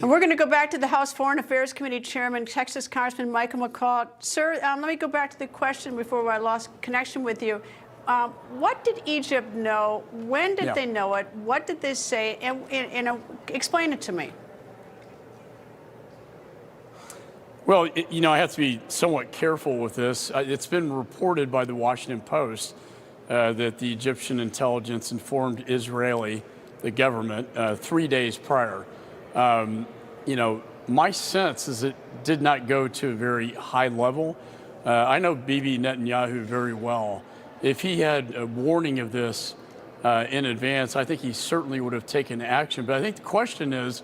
And we're going to go back to the House Foreign Affairs Committee Chairman, Texas Congressman Michael McCaul. Sir, let me go back to the question before I lost connection with you. What did Egypt know? When did they know it? What did they say? And explain it to me. Well, I have to be somewhat careful with this. It's been reported by the Washington Post that the Egyptian intelligence informed the government, 3 days prior. My sense is it did not go to a very high level. I know Bibi Netanyahu very well. If he had a warning of this in advance, I think he certainly would have taken action. But I think the question is,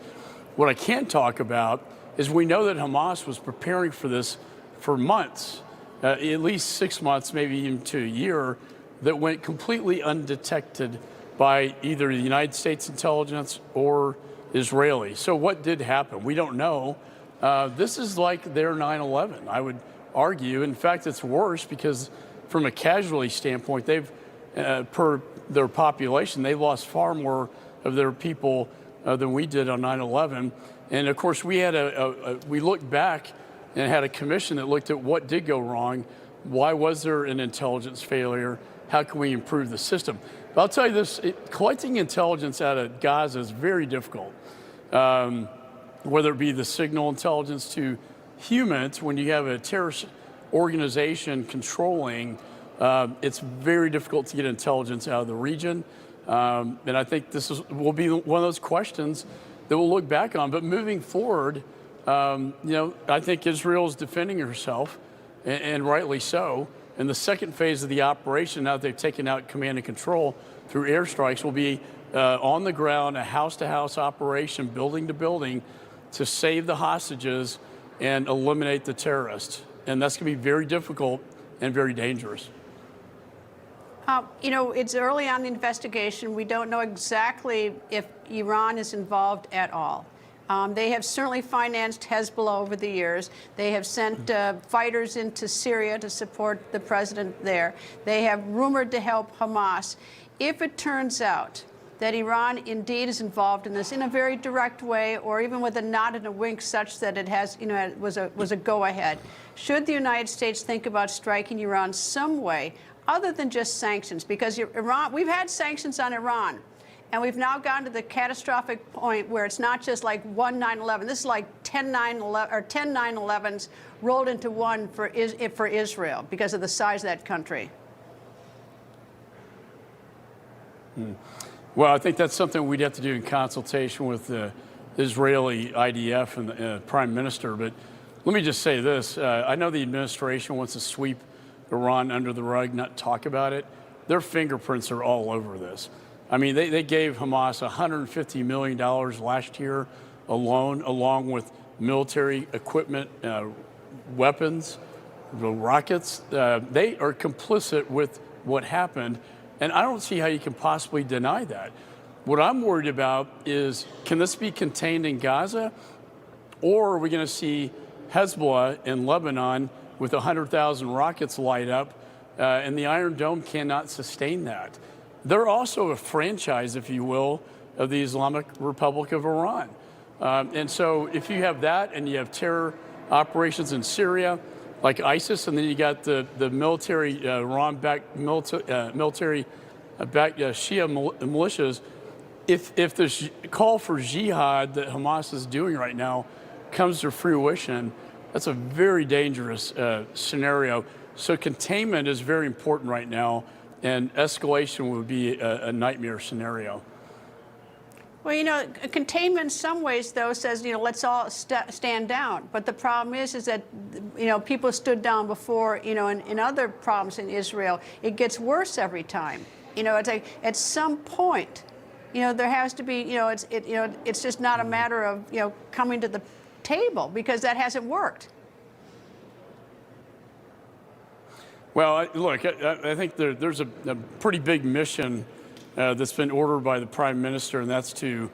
what I can talk about is we know that Hamas was preparing for this for months, at least 6 months, maybe even to a year, that went completely undetected by either the United States intelligence or Israeli. So what did happen? We don't know. This is like their 9/11, I would argue. In fact, it's worse because from a casualty standpoint, they've, per their population, they lost far more of their people than we did on 9/11. And of course, we had we looked back and had a commission that looked at what did go wrong. Why was there an intelligence failure? How can we improve the system? But I'll tell you this, collecting intelligence out of Gaza is very difficult. Whether it be the signal intelligence to humans, when you have a terrorist organization controlling, it's very difficult to get intelligence out of the region. And I think this will be one of those questions that we'll look back on. But moving forward, I think Israel is defending herself, and rightly so. And the second phase of the operation, now that they've taken out command and control through airstrikes, will be on the ground, a house-to-house operation, building to building, to save the hostages and eliminate the terrorists. And that's going to be very difficult and very dangerous. It's early on in the investigation. We don't know exactly if Iran is involved at all. They have certainly financed Hezbollah over the years. They have sent fighters into Syria to support the president there. They have rumored to help Hamas. If it turns out that Iran indeed is involved in this in a very direct way, or even with a nod and a wink such that it has, was a go-ahead, should the United States think about striking Iran some way other than just sanctions? Because Iran, we've had sanctions on Iran. And we've now gotten to the catastrophic point where it's not just like one 9/11. This is like 10 9/11s rolled into one for Israel because of the size of that country. Well, I think that's something we'd have to do in consultation with the Israeli IDF and the Prime Minister. But let me just say this. I know the administration wants to sweep Iran under the rug, not talk about it. Their fingerprints are all over this. I mean, they gave Hamas $150 million last year alone, along with military equipment, weapons, rockets. They are complicit with what happened, and I don't see how you can possibly deny that. What I'm worried about is, can this be contained in Gaza, or are we going to see Hezbollah in Lebanon with 100,000 rockets light up, and the Iron Dome cannot sustain that? They're also a franchise, if you will, of the Islamic Republic of Iran. And so if you have that and you have terror operations in Syria, like ISIS, and then you got the military, Iran-backed military-backed Shia militias, if the call for jihad that Hamas is doing right now comes to fruition, that's a very dangerous scenario. So containment is very important right now, and escalation would be a nightmare scenario. Well, containment in some ways, though, says, let's all stand down. But the problem is that, people stood down before, in other problems in Israel. It gets worse every time. It's like at some point, there has to be, it's just not a matter of, coming to the table, because that hasn't worked. Well, look, I think there's a pretty big mission that's been ordered by the Prime Minister, and that's to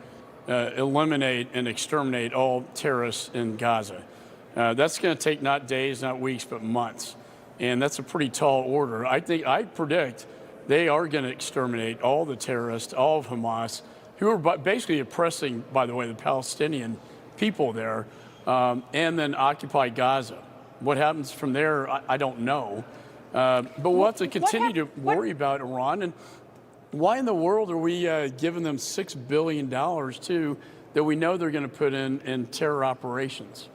eliminate and exterminate all terrorists in Gaza. That's going to take not days, not weeks, but months. And that's a pretty tall order. I predict they are going to exterminate all the terrorists, all of Hamas, who are basically oppressing, by the way, the Palestinian people there, and then occupy Gaza. What happens from there, I don't know. But we'll have to continue to worry about Iran. And why in the world are we giving them $6 billion too that we know they're going to put in terror operations?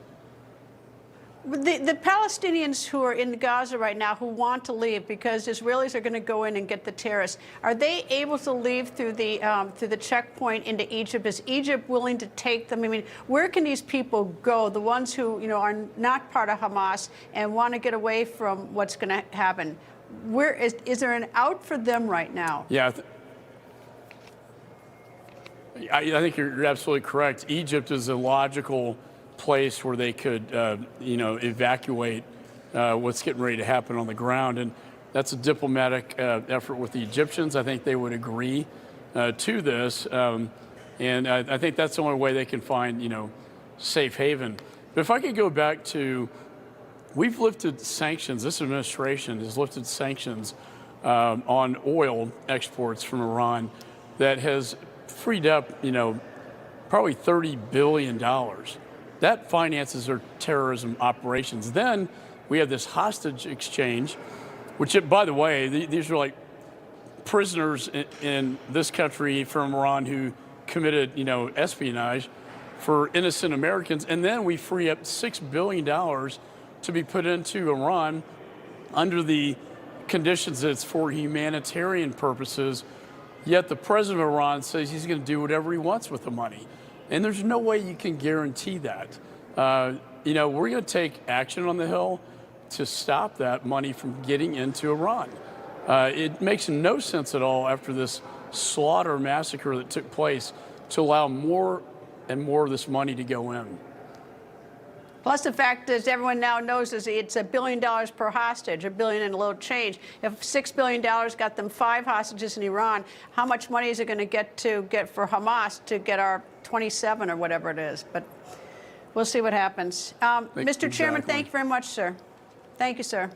The Palestinians who are in Gaza right now who want to leave because Israelis are going to go in and get the terrorists, are they able to leave through the checkpoint into Egypt? Is Egypt willing to take them? I mean, where can these people go? The ones who are not part of Hamas and want to get away from what's going to happen. Where is there an out for them right now? Yeah, I think you're absolutely correct. Egypt is a logical place where they could, evacuate what's getting ready to happen on the ground. And that's a diplomatic effort with the Egyptians. I think they would agree to this. And I think that's the only way they can find, safe haven. But if I could go back to, we've lifted sanctions, this administration has lifted sanctions on oil exports from Iran that has freed up, probably $30 billion. That finances our terrorism operations. Then we have this hostage exchange, which, by the way, these are like prisoners in this country from Iran who committed, espionage for innocent Americans. And then we free up $6 billion to be put into Iran under the conditions that it's for humanitarian purposes. Yet the president of Iran says he's going to do whatever he wants with the money. And there's no way you can guarantee that. We're going to take action on the Hill to stop that money from getting into Iran. It makes no sense at all after this slaughter massacre that took place to allow more and more of this money to go in. Plus the fact, as everyone now knows, is it's $1 billion per hostage, $1 billion and a little change. If $6 billion got them 5 hostages in Iran, how much money is it going to get for Hamas to get our 27 or whatever it is? But we'll see what happens. Mr. Chairman, thank you very much, sir. Thank you, sir.